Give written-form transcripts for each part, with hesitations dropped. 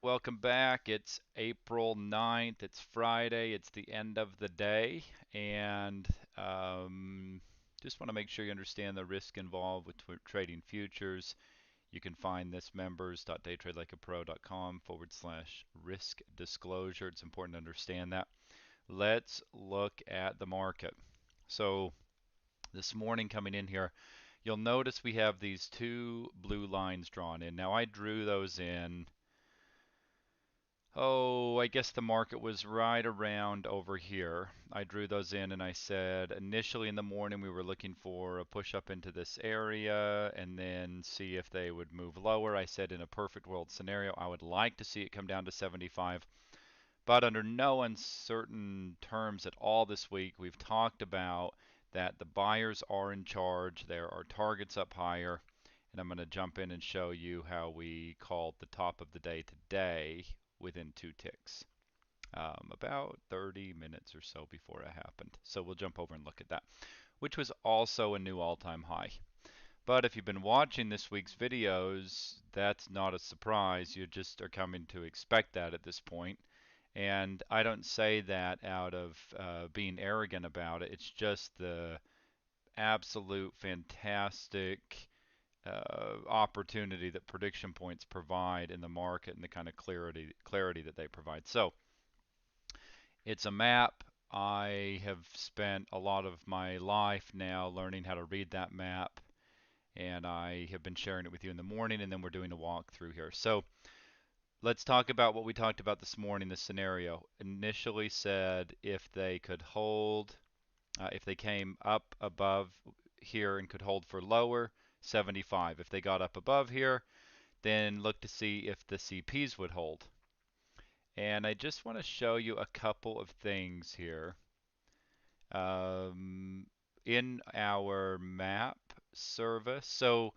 Welcome back. It's April 9th. It's Friday. It's the end of the day. And just want to make sure you understand the risk involved with trading futures. You can find this members.daytradelikeapro.com/risk disclosure. It's important to understand that. Let's look at the market. So this morning coming in here, you'll notice we have these two blue lines drawn in. Now I drew those in. Oh, I guess the market was right around over here. I drew those in and I said initially in the morning we were looking for a push up into this area and then see if they would move lower. I said in a perfect world scenario I would like to see it come down to 75, but under no uncertain terms at all this week we've talked about that the buyers are in charge. There are targets up higher. And I'm going to jump in and show you how we called the top of the day today within 2 ticks, about 30 minutes or so before it happened. So we'll jump over and look at that, which was also a new all-time high. But if you've been watching this week's videos, that's not a surprise. You just are coming to expect that at this point. And I don't say that out of being arrogant about it. It's just the absolute fantastic opportunity that prediction points provide in the market and the kind of clarity that they provide. So it's a map. I have spent a lot of my life now learning how to read that map, and I have been sharing it with you in the morning, and then we're doing a walkthrough here. So let's talk about what we talked about this morning. The scenario initially said if they could hold, if they came up above here and could hold for lower, 75. If they got up above here, then look to see if the CPs would hold. And I just want to show you a couple of things here. In our map service. So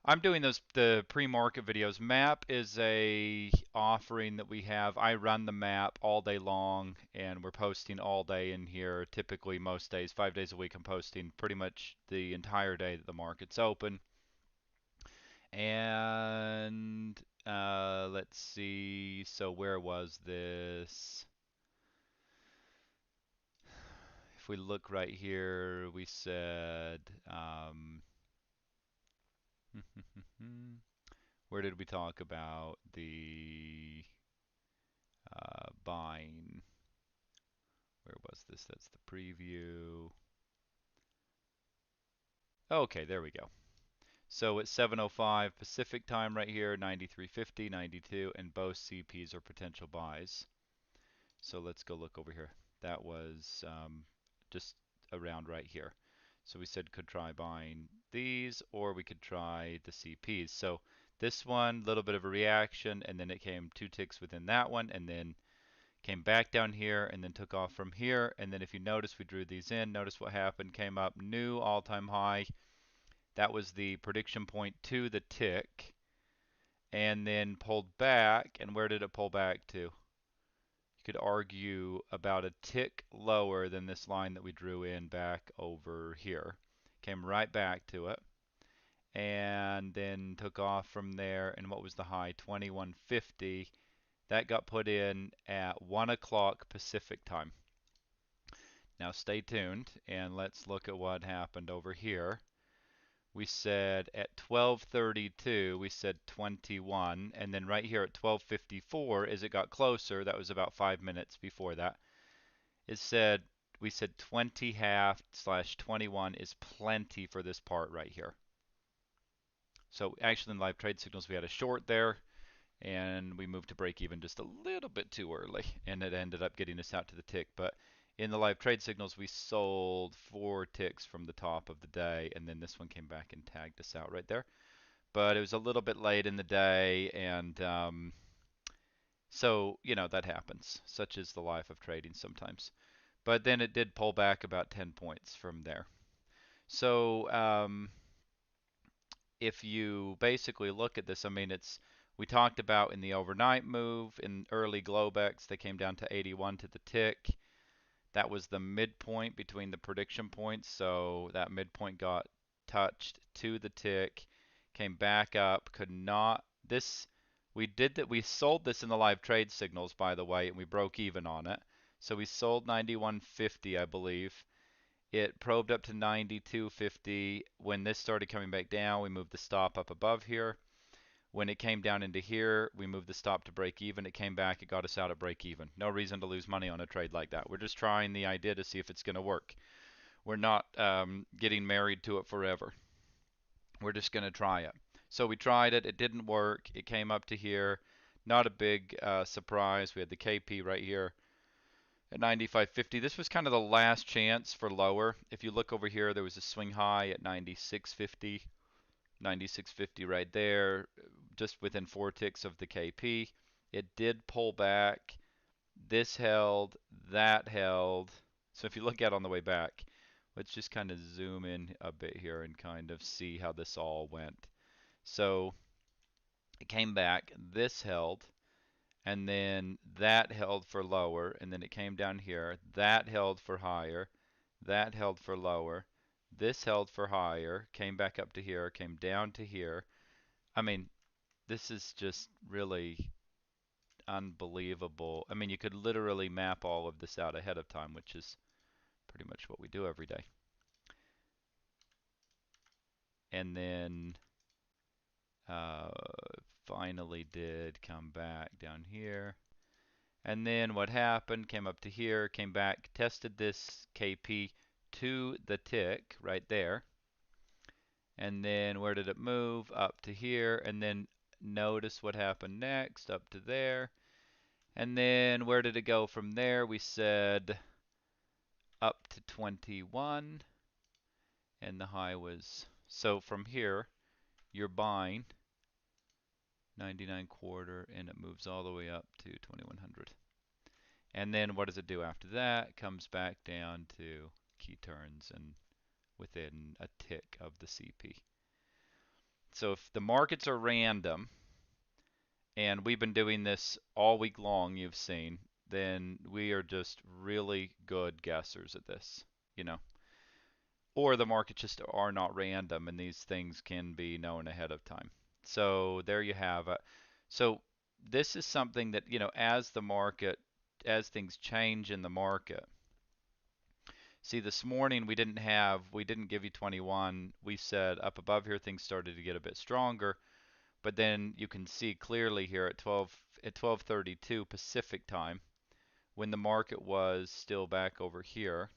I'm doing the pre-market videos. Map is a offering that we have. I run the map all day long, and we're posting all day in here. Typically, most days, 5 days a week, I'm posting pretty much the entire day that the market's open. And let's see. So where was this? If we look right here, we said, where did we talk about the buying? Where was this? That's the preview. Okay, there we go. So it's 7:05 Pacific time right here, 93.50, 92, and both CPs are potential buys. So let's go look over here. That was just around right here. So we said could try buying these, or we could try the CPs. So this one, a little bit of a reaction, and then it came 2 ticks within that one, and then came back down here, and then took off from here. And then if you notice, we drew these in. Notice what happened. Came up, new all-time high. That was the prediction point to the tick, and then pulled back. And where did it pull back to? You could argue about a tick lower than this line that we drew in back over here. Came right back to it and then took off from there. And what was the high? 2150. That got put in at 1 o'clock Pacific time. Now stay tuned and let's look at what happened over here. We said at 12:32 we said 21, and then right here at 12:54 as it got closer, that was about 5 minutes before that, it said we said 20 half slash 21 is plenty for this part right here. So actually in live trade signals we had a short there, and we moved to break even just a little bit too early, and it ended up getting us out to the tick. But in the live trade signals, we sold 4 ticks from the top of the day, and then this one came back and tagged us out right there. But it was a little bit late in the day, and so, you know, that happens. Such is the life of trading sometimes. But then it did pull back about 10 points from there. So if you basically look at this, I mean, we talked about in the overnight move, in early Globex, they came down to 81 to the tick. That was the midpoint between the prediction points, so that midpoint got touched to the tick, came back up, could not, this We did that. We sold this in the live trade signals, by the way, and we broke even on it. So we sold 91.50, I believe. It probed up to 92.50. When this started coming back down, we moved the stop up above here. When it came down into here, we moved the stop to break even. It came back, it got us out at break even. No reason to lose money on a trade like that. We're just trying the idea to see if it's going to work. We're not getting married to it forever. We're just going to try it. So we tried it. It didn't work. It came up to here. Not a big surprise. We had the KP right here at 95.50. This was kind of the last chance for lower. If you look over here, there was a swing high at 96.50. 96.50 right there, just within 4 ticks of the KP. It did pull back. This held, that held. So if you look at it on the way back, let's just kind of zoom in a bit here and kind of see how this all went. So it came back, this held, and then that held for lower, and then it came down here, that held for higher, that held for lower, this held for higher, came back up to here, came down to here. I mean, this is just really unbelievable. I mean, you could literally map all of this out ahead of time, which is pretty much what we do every day. And then uh, finally did come back down here. And then what happened, came up to here, came back, tested this KP to the tick right there. And then where did it move? Up to here. And then notice what happened next, up to there. And then where did it go from there? We said up to 21. And the high was, so from here, you're buying 99.25, and it moves all the way up to 2100. And then what does it do after that? It comes back down to key turns and within a tick of the CP. So if the markets are random, and we've been doing this all week long, you've seen, then we are just really good guessers at this, you know. Or the markets just are not random, and these things can be known ahead of time. So there you have it. So this is something that, you know, as the market, as things change in the market. See, this morning we didn't give you 21. We said up above here things started to get a bit stronger, but then you can see clearly here at 12:32 Pacific time, when the market was still back over here,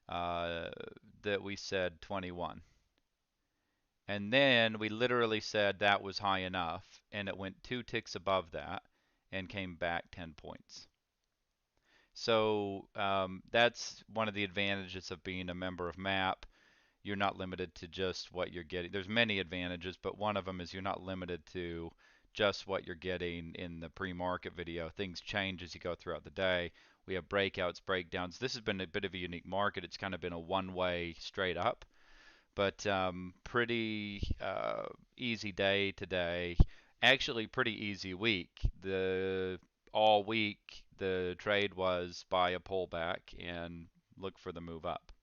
that we said 21. And then we literally said that was high enough, and it went 2 ticks above that and came back 10 points. So that's one of the advantages of being a member of MAP. You're not limited to just what you're getting. There's many advantages, but one of them is you're not limited to just what you're getting in the pre-market video. Things change as you go throughout the day. We have breakouts, breakdowns. This has been a bit of a unique market. It's kind of been a one-way straight up, but pretty easy day today. Actually, pretty easy week. All week the trade was buy a pullback and look for the move up.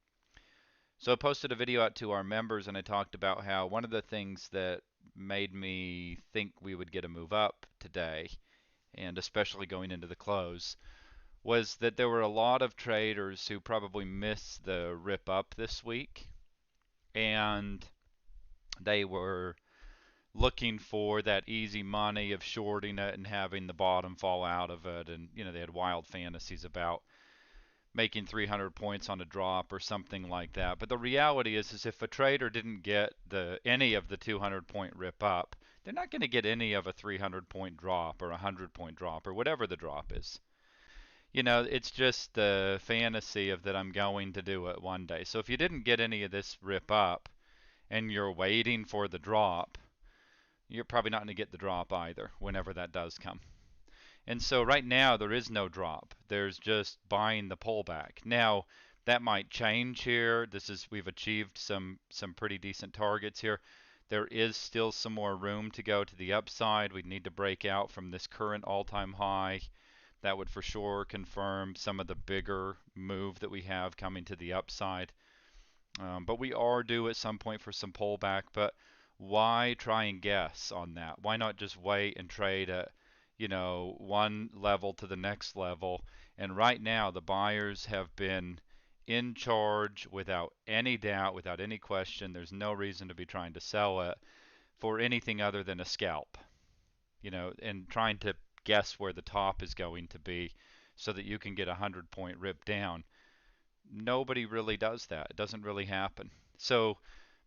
So I posted a video out to our members, and I talked about how one of the things that made me think we would get a move up today, and especially going into the close, was that there were a lot of traders who probably missed the rip up this week, and they were looking for that easy money of shorting it and having the bottom fall out of it, and you know, they had wild fantasies about making 300 points on a drop or something like that. But the reality is if a trader didn't get any of the 200 point rip up, they're not going to get any of a 300 point drop or a 100 point drop or whatever the drop is. You know, it's just the fantasy of that I'm going to do it one day. So if you didn't get any of this rip up and you're waiting for the drop, you're probably not going to get the drop either whenever that does come. And so right now there is no drop. There's just buying the pullback. Now that might change here. We've achieved some pretty decent targets here. There is still some more room to go to the upside. We need to break out from this current all-time high. That would for sure confirm some of the bigger move that we have coming to the upside. But we are due at some point for some pullback. But Why try and guess on that? Why not just wait and trade at, one level to the next level? And right now, the buyers have been in charge without any doubt, without any question. There's no reason to be trying to sell it for anything other than a scalp, and trying to guess where the top is going to be so that you can get a 100-point rip down. Nobody really does that. It doesn't really happen. So,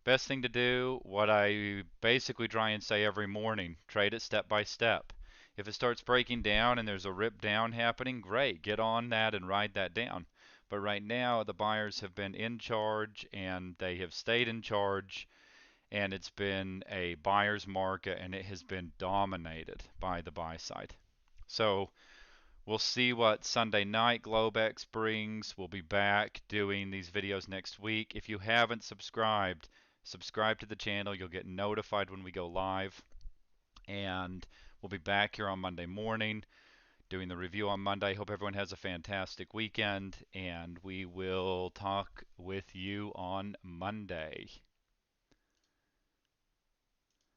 best thing to do, what I basically try and say every morning, trade it step by step. If it starts breaking down and there's a rip down happening, great, get on that and ride that down. But right now, the buyers have been in charge and they have stayed in charge, and it's been a buyer's market and it has been dominated by the buy side. So, we'll see what Sunday night Globex brings. We'll be back doing these videos next week. If you haven't subscribed, subscribe to the channel. You'll get notified when we go live. And we'll be back here on Monday morning doing the review on Monday. Hope everyone has a fantastic weekend, and we will talk with you on Monday.